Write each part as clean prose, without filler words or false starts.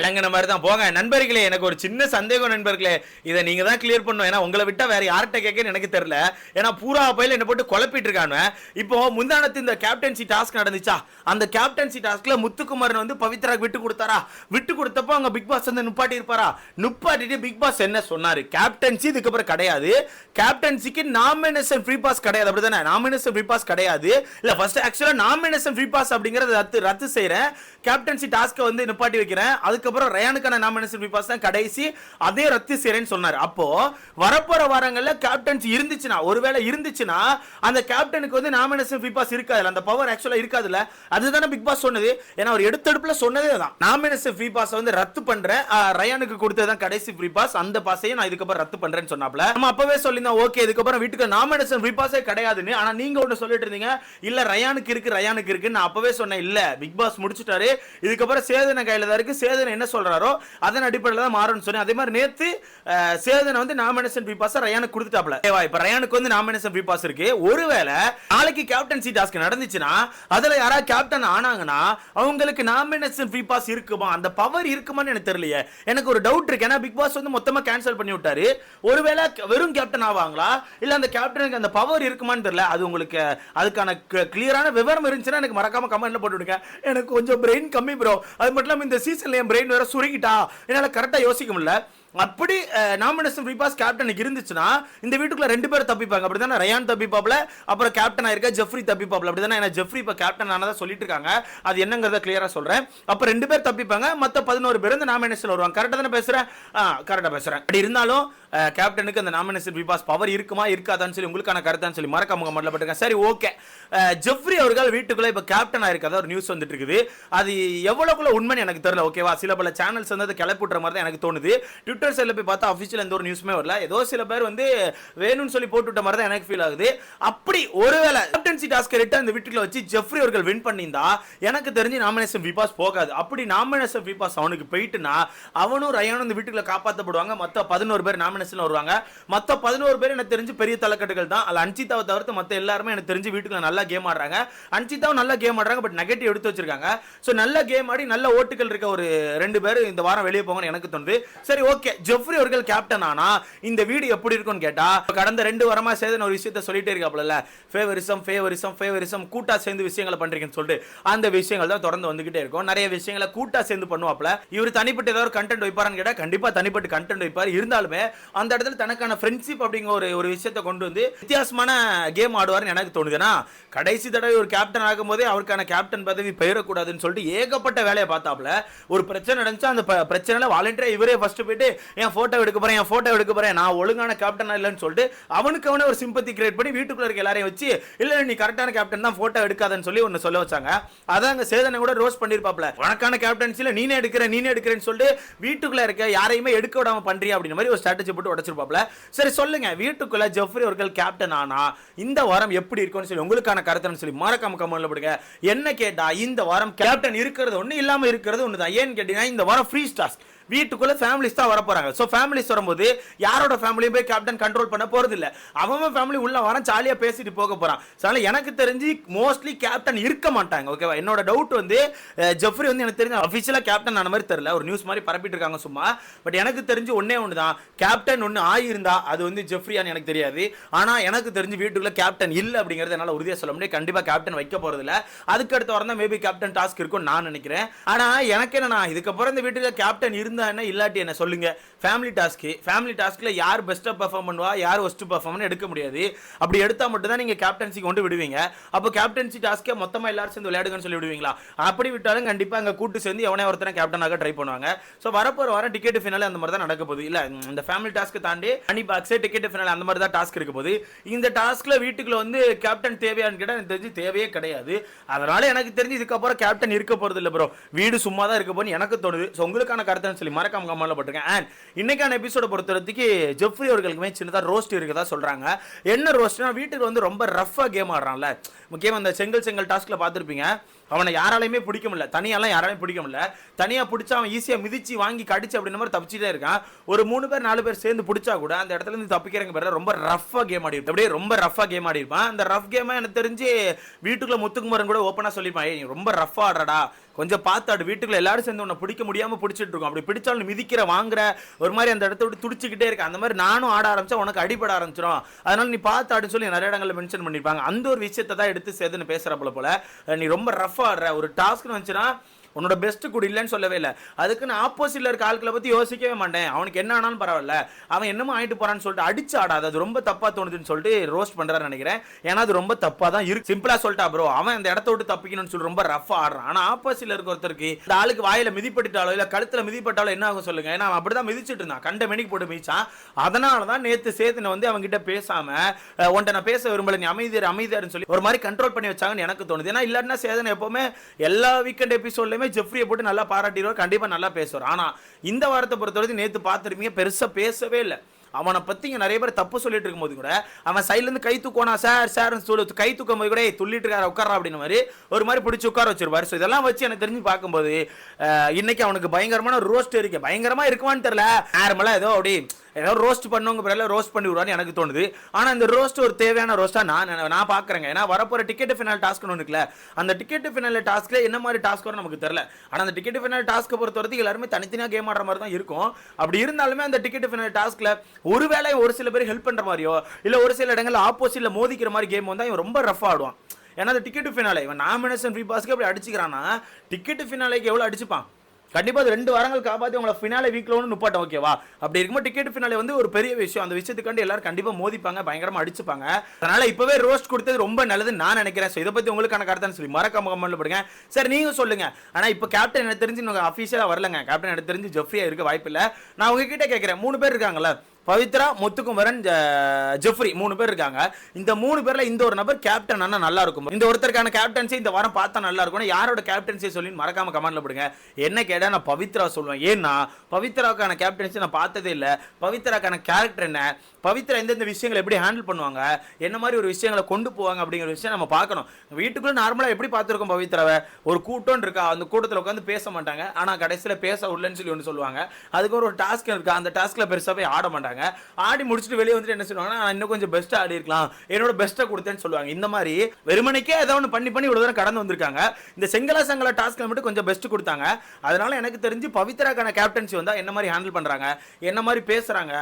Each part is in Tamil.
விளங்கின மாதிரி தான் போங்க. நண்பர்களே, எனக்கு ஒரு சின்ன சந்தேகம் நண்பர்களே, இதை நீங்க தான் கிளியர் பண்ணணும். ஏன்னா உங்களை விட்டா வேற யார்கிட்ட கேட்கன்னு எனக்கு தெரியல. ஏன்னா பூரா பயில என்ன போட்டு குழப்பிட்டு இருக்கானு. இப்போ முந்தானத்து இந்த கேப்டன்சி டாஸ்க் நடந்துச்சா, அந்த கேப்டன்சி டாஸ்க்ல முத்துக்குமாரன் வந்து பவித்ராக்கு விட்டு கொடுத்தாரா? விட்டு கொடுத்தப்போ அங்க பிக் பாஸ் வந்து நுப்பாட்டி இருப்பாரா? நுப்பாட்டிட்டு பிக் பாஸ் என்ன சொன்னாரு? கேப்டன்சி இதுக்கப்புறம் கிடையாது, கேப்டன்சிக்கு நாமினேஷன் ஃப்ரீ பாஸ் கிடையாது, அப்படிதானே? நாமினேஷன் ஃப்ரீ பாஸ் கிடையாது. இல்ல ஃபர்ஸ்ட் ஆக்சுவலா நாமினேஷன் ஃப்ரீ பாஸ் அப்படிங்கறது ரத்து செய்றேன், கேப்டன்சி டாஸ்க் வந்து நிப்பாட்டி வைக்கிறேன், அதுக்கப்புறம் ரயானுக்கான நாமினேஷன் ஃப்ரீ பாஸ் தான் கடைசி, அதே ரத்து செய்றேன்னு சொன்னாரு. அப்போ வரப்போற வாரங்கள்ல கேப்டன்சி இருந்துச்சுனா, ஒருவேளை இருந்துச்சுனா அந்த கேப்டனுக்கு வந்து நாமினேஷன் ஃப்ரீ பாஸ் இருக்காதுல, அந்த பவர் ஆக்சுவலா இருக்காதுல. அதுதானே பிக் பாஸ் சொன்னது. ஏன்னா அவர் எடுத்தடுப்புல சொன்னதே தான், நாமினேஷன் ஃப்ரீ பாஸ் வந்து ரத்து பண்றேன், ரயானுக்கு கொடுத்ததான் கடைசி ஃப்ரீ பாஸ், அந்த பாஸையும் நான் இதுக்கப்புறம் ரத்து பண்றேன்னு சொன்னாப்ல. நம்ம அப்பவே சொல்லிருந்தோம் ஓகே இதுக்கப்புறம் வீட்டுக்கு நாமினேஷன் ஃப்ரீ பாஸே கிடையாதுன்னு. ஆனா நீங்க ஒன்னு சொல்லிட்டு இருந்தீங்க, இல்ல ரயானுக்கு இருக்கு ரயானுக்கு இருக்கு. நான் அப்பவே சொன்னேன் இல்ல, பிக் பாஸ் முடிச்சிட்டாரு, இதுக்கப்புறம் சேதன கையில தான் இருக்கு, சேதன என்ன சொல்றாரோ அதன் அடிப்படையில் தான் மாறும்னு சொன்னேன். அதே மாதிரி நேத்து சேதன வந்து நாமினேஷன் ஃப்ரீ பாஸ் ரயானுக்கு கொடுத்துட்டாப்ல. இப்ப ரயானுக்கு வந்து நாமினேஷன் ஃப்ரீ பாஸ் இருக்கு. ஒருவேளை நாளைக்கு கேப்டன்சி டாஸ்க் நடந்துச்சுனா, அதுல யாராவது கேப்டன் ஆனாங்கன்னா அவங்களுக்கு நாமினேஷன் ஃப்ரீ பாஸ் இருக்குமா, அந்த பவர் இருக்குமான்னு எனக்கு தெரியலையே. எனக்கு ஒரு டவுட் இருக்கு. ஏன்னா பிக் பாஸ் வந்து மொத்தமா கேன்சல் பண்ணி விட்டாரு. ஒருவேளை வெறும் கேப்டன் ஆவாங்களா, இல்ல அந்த கேப்டனுக்கு அந்த பவர் இருக்குமான்னு தெரியல. அது உங்களுக்கு அதுக்கான கிளியரான விவரம் இருந்துச்சுன்னா எனக்கு மறக்காம கமெண்ட்ல போட்டு விடுங்க. எனக்கு கொஞ்சம் பிரெயின் கம்மி ப்ரோ. அது மட்டும் இல்லாம இந்த சீசன்ல என் பிரெயின் வேற சுருங்கிட்டா, என்னால கரெக்டா யோசிக்க முடியல. அப்படி நாமினேஷன் ஃப்ரீ பாஸ் கேப்டனுக்கு இருந்துச்சுன்னா இந்த வீட்டுக்குள்ள ரெண்டு பேர் தப்பிப்பாங்க, அப்படிதானே? ரயான் தப்பிப்பாப்ல, அப்புறம் கேப்டன் ஆயிருக்க ஜெஃப்ரி தப்பிப்பாப்ல, அப்படிதானே? ஏன்னா ஜெஃப்ரி இப்ப கேப்டன் ஆனதா சொல்லிட்டு இருக்காங்க, அது என்னங்கறத கிளியரா சொல்றேன். அப்ப ரெண்டு பேர் தப்பிப்பாங்க, மத்த 11 பேர் இந்த நாமினேஷன்ல வருவாங்க. கரெக்டா தானே பேசுறேன்? கரெக்டா பேசுறேன். அப்படி இருந்தாலும் கேப்டனுக்கு அந்த நாமினேஷன் ஃப்ரீ பாஸ் பவர் இருக்குமா இருக்காதான்னு சொல்லி உங்களுக்கான கருத்தான்னு சொல்லி மறக்காம கமெண்ட்ல போட்டுருங்க. சரி ஓகே, ஜெஃப்ரி அவர்கள் வீட்டுக்குள்ள இப்ப கேப்டன் ஆயிருக்கதா ஒரு நியூஸ் வந்துட்டு இருக்குது. அது எவ்வளவுக்குள்ள உண்மைன்னு எனக்கு தெரியல. ஓகேவா, சில பல சேனல்ஸ் வந்து அதை கிளப்பிட்டுற மாதிரி தான் எனக்கு தோணுது. ட்விட்டர் சைடில் போய் பார்த்தா அஃபிஷியல் எந்த ஒரு நியூஸுமே வரல. ஏதோ சில பேர் வந்து வேணும்னு சொல்லி போட்டுவிட்ட மாதிரி தான் எனக்கு ஃபீல் ஆகுது. அப்படி ஒருவேளை கேப்டன்சி டாஸ்க் ரிட்டர்ன் இந்த வீட்டுக்குள்ள வச்சு ஜெஃப்ரி அவர்கள் வின் பண்ணியிருந்தா எனக்கு தெரிஞ்சு நாமினேஷன் ஃப்ரீ பாஸ் போகாது. அப்படி நாமினேஷன் ஃப்ரீ பாஸ் அவனுக்கு போயிட்டுனா அவனும் ரயானும் இந்த வீட்டுக்குள்ள காப்பாற்றப்படுவாங்க. மொத்த 11 பேர் நாமினேஷன்ல வருவாங்க. மொத்த 11 பேர் எனக்கு தெரிஞ்சு பெரிய தலைக்கட்டுகள் தான். அதுல அன்சிதாவை தவிர்த்து மத்த எல்லாருமே எனக்கு தெரிஞ்சு வீட்டுக்குள்ள நல்லா கேம் ஆடுறாங்க. அன்சிதாவும் நல்லா கேம் ஆடுறாங்க, பட் நெகட்டிவ் எடுத்து வச்சிருக்காங்க. சோ நல்ல கேம் ஆடி நல்ல ஓட்டுகள் இருக்க ஒரு 2 பேர் இந்த வாரம் வெளியே போங்கன்னு எனக்கு தோணுது. சரி ஓகே, ஜெஃப்ரி அவர்கள் கேப்டன் ஆனா இந்த வீடு எப்படி இருக்கும்னு கேட்டா, கடந்த 2 வாரமா சேதன் ஒரு விஷயத்தை சொல்லிட்டே இருக்காப்ல, ஃபேவரிசம் ஃபேவரிசம் ஃபேவரிசம், கூட்டா சேர்ந்து விஷயங்களை பண்றீங்கன்னு சொல்லிட்டு அந்த விஷயங்கள் தான் தொடர்ந்து வந்துகிட்டே இருக்கும். நிறைய விஷயங்களை கூட்டா சேர்ந்து பண்ணுவாப்ல. இவர் தனிப்பட்ட ஏதாவது கண்டென்ட் வைப்பாரான்னு கேட்டா கண்டிப்பா தனிப்பட்ட கண்டென்ட் வைப்பார். இருந்தாலுமே அந்த இடத்துல தனக்கான ஃப்ரெண்ட்ஷிப் அப்படிங்கிற ஒரு விஷயத்தை கொண்டு வந்து வித்தியாசமான கேம் ஆடுவார்னு எனக்கு தோணுதுன்னா, கடைசி தடவை ஒரு கேப்டன் ஆகும்போதே அவருக்கான கேப்டன் பதவி பெயரக்கூடாதுன்னு சொல்லிட்டு ஏகப்பட்ட வேலையை பார்த்தாப்ல. ஒரு பிரச்சனை நடந்துச்சு, அந்த பிரச்சனைல வாலண்டியரா இவரே ஃபர்ஸ்ட் போயிட்டு என் போட்டோ எடுக்க போறேன், என் போட்டோ எடுக்க போறேன், நான் ஒழுங்கான கேப்டன் இல்லைன்னு சொல்லிட்டு அவனுக்கு அவனே ஒரு சிம்பத்தி கிரியேட் பண்ணி வீட்டுக்குள்ள இருக்க எல்லாரையும் வச்சு இல்ல நீ கரெக்டான கேப்டன் தான், போட்டோ எடுக்காதன்னு சொல்லி ஒன்னு சொல்ல வச்சாங்க. அதாங்க சேதனை கூட ரோஸ் பண்ணிருப்பாப்ல, உனக்கான கேப்டன்சில நீனே எடுக்கிறேன்னு சொல்லிட்டு வீட்டுக்குள்ள இருக்க யாரையுமே எடுக்க விடாம பண்றியா அப்படின்ற மாதிரி ஒரு ஸ்ட்ராட்டஜி போட்டு உடைச்சிருப்பாப்ல. சரி சொல்லுங்க, வீட்டுக்குள்ள ஜெஃப்ரி அவர்கள் கேப்டன் ஆனா இந்த வாரம் எப்படி இருக்கும்னு சொல்லி உங்களுக்கான கருத்துன்னு சொல்லி மறக்காம கமெண்ட்ல போடுங்க. என்ன கேட்டா இந்த வாரம் கேப்டன் இருக்கிறது ஒண்ணு, இல்லாம இருக்கிறது ஒண்ணு தான். ஏன்னு கேட்டீங்கன்னா இந்த வாரம் ஃப்ரீ டாஸ்க், வீட்டுக்குள்ள ஃபேமிலிஸ் தான் வர போறாங்க. சோ ஃபேமிலிஸ் வரும்போது யாரோட ஃபேமிலியும் போய் கேப்டன் கண்ட்ரோல் பண்ண போறது இல்ல. அவன் ஃபேமிலி உள்ள வர ஜாலியா பேசிட்டு போக போறான். அதனால எனக்கு தெரிஞ்சு மோஸ்ட்லி கேப்டன் இருக்க மாட்டாங்க. ஓகேவா, என்னோட டவுட் வந்து ஜெஃப்ரி வந்து எனக்கு தெரிஞ்ச அபிஷியலா கேப்டன் ஆன மாதிரி தெரியல, ஒரு நியூஸ் மாதிரி பரப்பிட்டு இருக்காங்க சும்மா. பட் எனக்கு தெரிஞ்சு ஒன்னே ஒண்ணுதான், கேப்டன் ஒன்னு ஆயிருந்தா அது வந்து ஜெஃப்ரியான்னு எனக்கு தெரியாது. ஆனா எனக்கு தெரிஞ்சு வீட்டுக்குள்ள கேப்டன் இல்ல அப்படிங்கறது என்னால உறுதியா சொல்ல முடியும். கண்டிப்பா கேப்டன் வைக்க போறது இல்ல. அதுக்கு அடுத்த வாரம் தான் மேபி கேப்டன் டாஸ்க் இருக்கும் நான் நினைக்கிறேன். ஆனா எனக்கு என்னன்னா இதுக்கப்புறம் இந்த வீட்டுல கேப்டன் இருந்தா என்ன இல்லாட்டி என்ன சொல்லுங்க. ஃபேமிலி டாஸ்க்ல யார் பெஸ்டா பெர்ஃபார்ம் பண்ணுவா, யார் ஒஸ்ட் பெர்ஃபார்ம்னு எடுக்க முடியாது. அப்படி எடுத்தா மட்டும் தான் நீங்க கேப்டன்சி கொண்டு விடுவீங்க. அப்போ கேப்டன்சி டாஸ்க்கை மொத்தமா எல்லாரும் சேர்ந்து விளையாடுங்கன்னு சொல்லி விடுவீங்களா? அப்படி விட்டாலும் கண்டிப்பா அங்க கூட்டு சேர்ந்து எவனே ஒருத்தனை கேப்டனாக ட்ரை பண்ணுவாங்க. சோ வரப்போற வாரம் டிக்கெட் ஃபினாலே அந்த மாதிரி தான் நடக்க போகுது. இல்ல இந்த ஃபேமிலி டாஸ்க் தாண்டி மணி பாக்ஸ் டிக்கெட் ஃபினாலே அந்த மாதிரி தான் டாஸ்க் இருக்க போகுது. இந்த டாஸ்க்ல வீட்டுக்குள்ள வந்து கேப்டன் தேவையான்னு கேட்டா எனக்கு தெரிஞ்சு தேவையே கிடையாது. அதனால எனக்கு தெரிஞ்சு இதுக்கப்புறம் கேப்டன் இருக்க போறது இல்ல ப்ரோ, வீடு சும்மா தான் இருக்க போகுது எனக்கு தோணுது. சோ உங்களுக்கான கருத்துன்னு சொல்லி மறக்காம கமெண்ட்ல போட்டுருங்க. அண்ட் இன்னைக்கான எபிசோட பொறுத்தவரைக்கு ஜெஃப்ரி அவர்களுக்குமே சின்னதா ரோஸ்ட் இருக்கதா சொல்றாங்க. என்ன ரோஸ்ட்னா வீட்டுக்கு வந்து ரொம்ப ரஃபா கேம் ஆடுறான்ல, முக்கியமா அந்த செங்கல் டாஸ்க்ல பார்த்திருப்பீங்க. அவனை யாராலையுமே பிடிக்க முடியல, தனியாலாம் யாராலையும் பிடிக்க முடியல. தனியா பிடிச்சா அவன் ஈஸியா மிதிச்சு வாங்கி கடிச்சு அப்படின்ற மாதிரி தப்பிச்சுட்டே இருக்கான். ஒரு 3 பேர் 4 பேர் சேர்ந்து பிடிச்சா கூட அந்த இடத்துல இருந்து தப்பிக்கிறங்க பேர்ல ரொம்ப ரஃபா கேம் ஆடி இருப்பான். அப்படியே ரொம்ப ரஃபா கேம் ஆடி இருப்பான். அந்த ரஃப் கேமை எனக்கு தெரிஞ்சு வீட்டுக்குள்ள முத்துக்குமரன் கூட ஓப்பனா சொல்லிப்பான், நீ ரொம்ப ரஃபா ஆடுறடா, கொஞ்சம் பார்த்தாடு, வீட்டுக்குள்ள எல்லாரும் சேர்ந்து உன்னை பிடிக்க முடியாம பிடிச்சிட்டு இருக்கோம், அப்படி பிடிச்சாலும் மிதிக்கிற வாங்குற ஒரு மாதிரி அந்த இடத்த விட்டு துடிச்சுக்கிட்டே இருக்கு, அந்த மாதிரி நானும் ஆட ஆரம்பிச்சா உனக்கு அடிபட ஆரம்பிச்சிடும், அதனால நீ பார்த்தாடுன்னு சொல்லி நிறைய இடங்களில் மென்ஷன் பண்ணிருப்பாங்க. அந்த ஒரு விஷயத்தை தான் எடுத்து சேர்த்துன்னு பேசுறப்பல போல நீ ரொம்ப ரஃபா ஆடுற, ஒரு டாஸ்க்னு வந்துச்சுன்னா உன்னோட பெஸ்ட் கூட இல்லைன்னு சொல்லவே இல்லை, அதுக்கு நான் ஆப்போசிட்ல இருக்க ஆட்களை பத்தி யோசிக்கவே மாட்டேன், அவனுக்கு என்ன ஆனாலும் பரவாயில்ல, அவன் என்னமோ ஆயிட்டு போறான்னு சொல்லிட்டு அடிச்சு ஆடாது, அது ரொம்ப தப்பா தோணுதுன்னு சொல்லிட்டு ரோஸ்ட் பண்றாரு நினைக்கிறேன். ஏன்னா அது ரொம்ப தப்பா தான் இருக்கு. சிம்பிளா சொல்லிட்டா ப்ரோ, அவன் அந்த இடத்த விட்டு தப்பிக்கணும்னு சொல்லி ரொம்ப ரஃபா ஆடுறான். ஆனா ஆப்போசிட்ல இருக்க ஒருத்தருக்கு இந்த ஆளுக்கு வாயில மிதிப்பட்டாலோ இல்ல கழுத்துல மிதிப்பட்டாலோ என்ன ஆகும் சொல்லுங்க, ஏன்னா அவன் அப்படிதான் மிதிச்சிட்டு இருந்தான், கண்ட மெனிக்கு போட்டு மிதிச்சான். அதனாலதான் நேத்து சேத்தனை வந்து அவங்க கிட்ட பேசாம உன்ட்ட நான் பேச விரும்பல, நீ அமைதியாருன்னு சொல்லி ஒரு மாதிரி கண்ட்ரோல் பண்ணி வச்சாங்கன்னு எனக்கு தோணுது. ஏன்னா இல்லன்னா சேதனை எப்பவுமே எல்லா வீக்கெண்ட் எபிசோட்லயுமே ஜெஃப்ரியை போட்டு நல்லா பாராட்டிடுவார், கண்டிப்பா நல்லா பேசுவார். ஆனா இந்த வாரத்தை பொறுத்தவரைக்கும் நேத்து பார்த்துருப்பீங்க பெருசா பேசவே இல்லை. அவனை பத்தி இங்க நிறைய பேர் தப்பு சொல்லிட்டு இருக்கும்போது கூட அவன் சைட்ல இருந்து கை தூக்கோனா சார் சொல்லி கை தூக்கும் போது கூட துள்ளிட்டு இருக்காரு உட்காரா அப்படின்னு மாதிரி ஒரு மாதிரி பிடிச்சி உட்கார வச்சிருப்பாரு. ஸோ இதெல்லாம் வச்சு எனக்கு தெரிஞ்சு பார்க்கும்போது இன்னைக்கு அவனுக்கு பயங்கரமான ரோஸ்ட் இருக்கு. பயங்கரமா இருக்குமான்னு தெரியல, நார்மலா ஏதோ அப்படி ஏதோ ரோஸ்ட் பண்ணுங்க பிறகு ரோஸ்ட் பண்ணி விடுவான்னு எனக்கு தோணுது. ஆனா இந்த ரோஸ்ட் ஒரு தேவையான ரோஸ்டா நான் பாக்குறேங்க. ஏன்னா வரப்போற டிக்கெட் ஃபினால் டாஸ்க் ஒன்று இருக்குல்ல, அந்த டிக்கெட் ஃபினால் டாஸ்க்ல என்ன மாதிரி டாஸ்க் வரும் நமக்கு தெரியல. ஆனா அந்த டிக்கெட் ஃபினால் டாஸ்க்கை பொறுத்த வரைக்கும் எல்லாருமே தனித்தனியா கேம் ஆடுற மாதிரி தான் இருக்கும். அப்படி இருந்தாலுமே அந்த டிக்கெட் ஃபினால் டாஸ்க்ல ஒருவேளை ஒரு சில பேர் ஹெல்ப் பண்ற மாதிரியோ இல்ல ஒரு சில இடங்கள்ல ஆப்போசிட்ல மோதிக்கிற மாதிரி கேம் வந்தா இவன் ரொம்ப ரஃபா ஆடுவான். ஏன்னா அந்த டிக்கெட் ஃபினாலே இவன் நாமினேஷன் ஃப்ரீ பாஸ்க்கு அப்படி அடிச்சுக்கிறான்னா டிக்கெட் ஃபினாலேக்கு எவ்வளவு அடிச்சுப்பான். கண்டிப்பா அது 2 வாரங்கள் காப்பாத்தி உங்களை ஃபினாலே வீக்ல ஒன்று நுப்பாட்டம், ஓகேவா? அப்படி இருக்கும்போது டிக்கெட் ஃபினாலே வந்து ஒரு பெரிய விஷயம். அந்த விஷயத்துக்காண்டி எல்லாரும் கண்டிப்பா மோதிப்பாங்க, பயங்கரமா அடிச்சுப்பாங்க. அதனால இப்பவே ரோஸ்ட் கொடுத்தது ரொம்ப நல்லதுன்னு நான் நினைக்கிறேன். இதை பத்தி உங்களுக்கான கருத்தான்னு சொல்லி மறக்காம கமெண்ட்ல போடுங்க. சரி நீங்க சொல்லுங்க. ஆனா இப்ப கேப்டன் எனக்கு தெரிஞ்சு இன்னும் அஃபீஷியலா வரலங்க. கேப்டன் எனக்கு தெரிஞ்சு ஜெஃப்ரியா இருக்க வாய்ப்பு இல்ல. நான் உங்ககிட்ட கேட்கிறேன், 3 பேர் இருக்காங்கல்ல, பவித்ரா, முத்துக்குமரன், ஜெஃப்ரி, 3 பேர் இருக்காங்க. இந்த 3 பேர்ல இந்த ஒரு நபர் கேப்டன் ஆனா நல்லா இருக்கும். இந்த ஒருத்தருக்கான கேப்டன்சி இந்த வாரம் பார்த்தா நல்லா இருக்கும். யாரோட கேப்டன்சி சொல்லி மறக்காம கமெண்ட்ல போடுங்க. என்ன கேட்டா நான் பவித்ரா சொல்லுவேன். ஏன்னா பவித்ராவுக்கான கேப்டன்சி நான் பார்த்ததே இல்லை. பவித்ராக்கான கேரக்டர் என்ன, பவித்ரா எந்தெந்த விஷயங்களை எப்படி ஹேண்டில் பண்ணுவாங்க, என்ன மாதிரி ஒரு விஷயங்களை கொண்டு போவாங்க அப்படிங்கிற விஷயம் நம்ம பார்க்கணும். வீட்டுக்குள்ள நார்மலா எப்படி பார்த்துருக்கோம் பவித்ராவை, ஒரு கூட்டம் இருக்கா, அந்த கூட்டத்தில் உட்காந்து பேச மாட்டாங்க, ஆனா கடைசியில் பேச விடலன்னு சொல்லி ஒன்று சொல்லுவாங்க. அதுக்கு ஒரு டாஸ்க் இருக்கா, அந்த டாஸ்க்ல பெருசாவே ஆட மாட்டாங்க. ஆடி முடிச்சுட்டு வெளியே வந்துட்டு என்ன சொல்லுவாங்கன்னா, நான் இன்னும் கொஞ்சம் பெஸ்ட்டா ஆடி இருக்கலாம், என்னோட பெஸ்ட்டை கொடுத்தேன்னு சொல்லுவாங்க. இந்த மாதிரி வெறுமனைக்கே ஏதோ ஒன்று பண்ணி இவ்வளவு தூரம் கடந்து வந்திருக்காங்க. இந்த செங்கலா சங்கல டாஸ்க்ல மட்டும் கொஞ்சம் பெஸ்ட் கொடுத்தாங்க. அதனால எனக்கு தெரிஞ்சு பவித்ராக்கான கேப்டன்சி வந்தா என்ன மாதிரி ஹேண்டில் பண்றாங்க, என்ன மாதிரி பேசுறாங்க,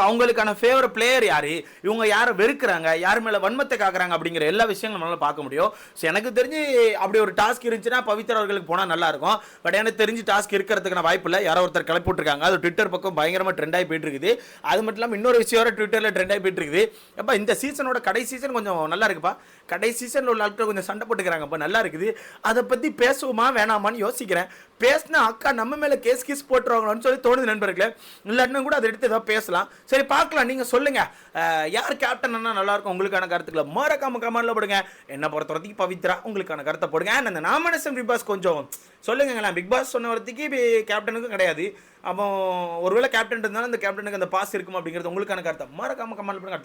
அவங்களுக்கான ஃபேவரட் பிளேயர் யாரு, இவங்க யாரை வெறுக்கிறாங்க, யார் மேல வன்மத்தை காக்குறாங்க அப்படிங்கிற எல்லா விஷயங்களும் நம்மளால பார்க்க முடியும். எனக்கு தெரிஞ்சு அப்படி ஒரு டாஸ்க் இருந்துச்சுன்னா பவித்ரா அவர்களுக்கு போனா நல்லா இருக்கும். பட் எனக்கு தெரிஞ்சு டாஸ்க் இருக்கிறதுக்கான வாய்ப்பு இல்லை. யாரோ ஒருத்தர் கிளப்பி விட்டுருக்காங்க. அது ட்விட்டர் பக்கம் பயங்கரமா ட்ரெண்ட் ஆகி போயிட்டு இருக்குது. அது மட்டும் இல்லாமல் இன்னொரு விஷயம் வர ட்விட்டர்ல ட்ரெண்ட் ஆகி போயிட்டு இருக்குது. அப்ப இந்த சீசனோட கடைசி சீசன் கொஞ்சம் நல்லா இருக்குப்பா. கடைசி சீசன்ல உள்ள ஆட்கள் கொஞ்சம் சண்டை போட்டுக்கிறாங்க, நல்லா இருக்குது. அதை பத்தி பேசுவோமா வேணாமான்னு யோசிக்கிறேன். பேசினா அக்கா நம்ம மேல கேஸ் போட்டுருவாங்கன்னு சொல்லி தோணுது நண்பர்களே. இல்லைன்னா கூட அதை எடுத்து ஏதாவது பேசலாம். சரி பார்க்கலாம், நீங்க சொல்லுங்க யார் கேப்டன் நல்லா இருக்கும், உங்களுக்கான கருத்துக்களை மறக்காம கமெண்ட்ல போடுங்க. என்ன பொறுத்த வரைக்கும் பவித்ரா, உங்களுக்கான கருத்தை போடுங்க. அந்த நாமினேஷன் பிக் பாஸ் கொஞ்சம் சொல்லுங்க. பிக் பாஸ் சொன்ன வரத்துக்கு கேப்டனுக்கும் கிடையாது. அப்போ ஒருவேளை கேப்டன் இருந்தாலும் அந்த கேப்டனுக்கு அந்த பாஸ் இருக்கும் அப்படிங்கிறது உங்களுக்கான கருத்தை மறக்காம கமெண்ட் பண்ணுங்க.